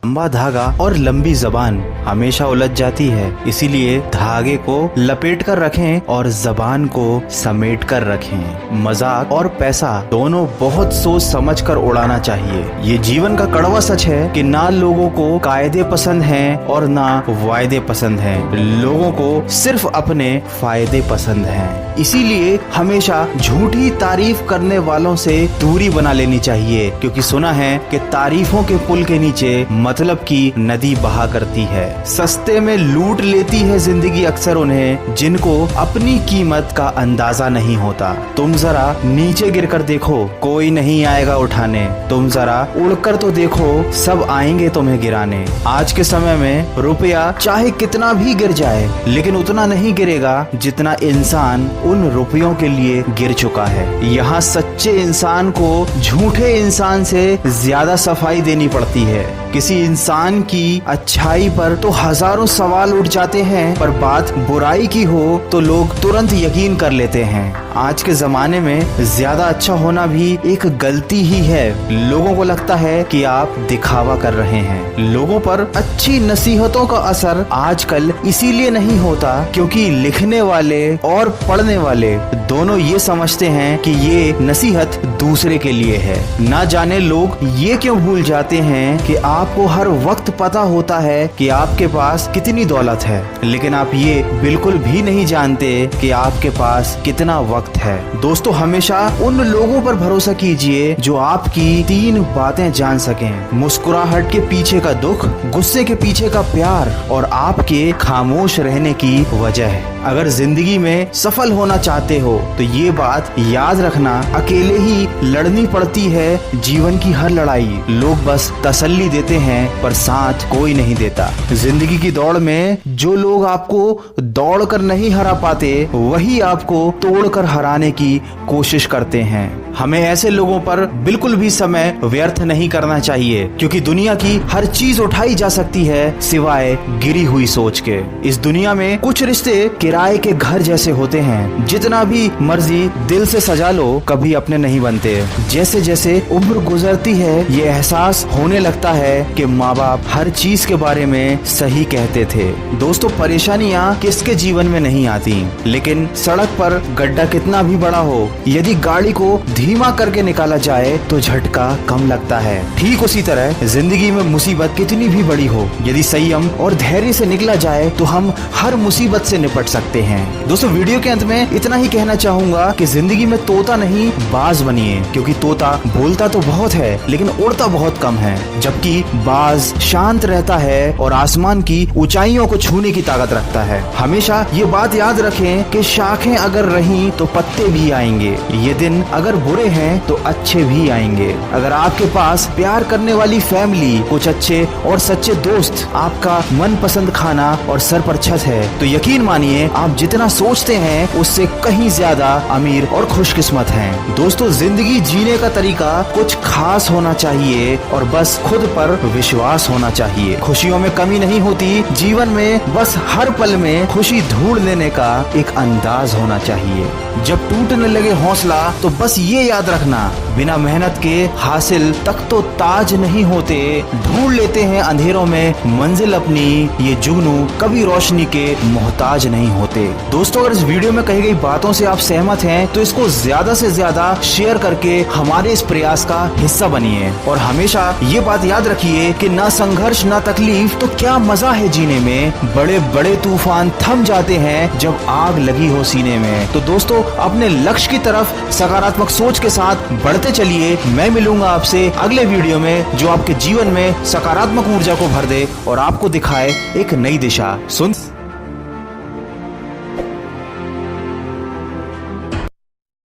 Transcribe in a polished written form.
लंबा धागा और लंबी जबान हमेशा उलझ जाती है। इसीलिए धागे को लपेट कर रखें और जबान को समेट कर रखें। मजाक और पैसा दोनों बहुत सोच समझ कर उड़ाना चाहिए। ये जीवन का कड़वा सच है कि ना लोगों को कायदे पसंद हैं और ना वायदे पसंद हैं। लोगों को सिर्फ अपने फायदे पसंद हैं। इसीलिए हमेशा झूठी तारीफ करने वालों से दूरी बना लेनी चाहिए, क्योंकि सुना है कि तारीफों के पुल के नीचे मतलब की नदी बहा करती है। सस्ते में लूट लेती है जिंदगी अक्सर उन्हें जिनको अपनी कीमत का अंदाजा नहीं होता। तुम जरा नीचे गिरकर देखो, कोई नहीं आएगा उठाने। तुम जरा उड़कर तो देखो, सब आएंगे तुम्हें गिराने। आज के समय में रुपया चाहे कितना भी गिर जाए, लेकिन उतना नहीं गिरेगा जितना इंसान उन रुपयों के लिए गिर चुका है। यहाँ सच्चे इंसान को झूठे इंसान से ज्यादा सफाई देनी पड़ती है। किसी इंसान की अच्छाई पर तो हजारों सवाल उठ जाते हैं, पर बात बुराई की हो तो लोग तुरंत यकीन कर लेते हैं। आज के जमाने में ज्यादा अच्छा होना भी एक गलती ही है। लोगों को लगता है कि आप दिखावा कर रहे हैं। लोगों पर अच्छी नसीहतों का असर आजकल इसीलिए नहीं होता क्योंकि लिखने वाले और पढ़ने वाले दोनों ये समझते हैं कि ये नसीहत दूसरे के लिए है। ना जाने लोग ये क्यों भूल जाते हैं कि आपको हर वक्त पता होता है कि आपके पास कितनी दौलत है, लेकिन आप ये बिल्कुल भी नहीं जानते कि आपके पास कितना वक्त है। दोस्तों, हमेशा उन लोगों पर भरोसा कीजिए जो आपकी 3 बातें जान सकें: मुस्कुराहट के पीछे का दुख, गुस्से के पीछे का प्यार और आपके खामोश रहने की वजह। अगर जिंदगी में सफल होना चाहते हो तो ये बात याद रखना, अकेले ही लड़नी पड़ती है जीवन की हर लड़ाई। लोग बस तसल्ली देते हैं पर साथ कोई नहीं देता। जिंदगी की दौड़ में जो लोग आपको दौड़ कर नहीं हरा पाते, वही आपको तोड़ कर हराने की कोशिश करते हैं। हमें ऐसे लोगों पर बिल्कुल भी समय व्यर्थ नहीं करना चाहिए, क्योंकि दुनिया की हर चीज उठाई जा सकती है सिवाय गिरी हुई सोच के। इस दुनिया में कुछ रिश्ते किराए के घर जैसे होते हैं, जितना भी मर्जी दिल से सजा लो कभी अपने नहीं बनते। जैसे जैसे उम्र गुजरती है ये एहसास होने लगता है कि माँ बाप हर चीज के बारे में सही कहते थे। दोस्तों, परेशानियाँ किसके जीवन में नहीं आती, लेकिन सड़क पर गड्ढा कितना भी बड़ा हो, यदि गाड़ी को धीमा करके निकाला जाए तो झटका कम लगता है। ठीक उसी तरह जिंदगी में मुसीबत कितनी भी बड़ी हो, यदि संयम और धैर्य से निकला जाए तो हम हर मुसीबत से निपट सकते हैं। दोस्तों, वीडियो के अंत में इतना ही कहना चाहूंगा कि जिंदगी में तोता नहीं बाज बनिए, क्योंकि तोता बोलता तो बहुत है लेकिन उड़ता बहुत कम है, जबकि बाज शांत रहता है और आसमान की ऊंचाइयों को छूने की ताकत रखता है। हमेशा ये बात याद रखें कि शाखें अगर रहीं तो पत्ते भी आएंगे। ये दिन अगर बुरे हैं तो अच्छे भी आएंगे। अगर आपके पास प्यार करने वाली फैमिली, कुछ अच्छे और सच्चे दोस्त, आपका मनपसंद खाना और सर पर छत है, तो यकीन मानिए आप जितना सोचते हैं उससे कहीं ज्यादा अमीर और खुशकिस्मत हैं। दोस्तों, जिंदगी जीने का तरीका कुछ खास होना चाहिए और बस खुद पर विश्वास होना चाहिए। खुशियों में कमी नहीं होती, जीवन में बस हर पल में खुशी ढूंढ लेने का एक अंदाज होना चाहिए। जब टूटने लगे हौसला तो बस ये याद रखना, बिना मेहनत के हासिल तक तो ताज नहीं होते। ढूंढ लेते हैं अंधेरों में मंजिल अपनी, ये जुगनू कभी रोशनी के मोहताज नहीं होते। दोस्तों, अगर इस वीडियो में कही गई बातों से आप सहमत हैं तो इसको ज्यादा से ज्यादा शेयर करके हमारे इस प्रयास का हिस्सा बनिए। और हमेशा ये बात याद रखिए कि ना संघर्ष ना तकलीफ तो क्या मजा है जीने में। बड़े बड़े तूफान थम जाते हैं जब आग लगी हो सीने में। तो दोस्तों, अपने लक्ष्य की तरफ सकारात्मक सोच के साथ बढ़ते चलिए। मैं मिलूंगा आपसे अगले वीडियो में जो आपके जीवन में सकारात्मक ऊर्जा को भर दे और आपको दिखाए एक नई दिशा। सुन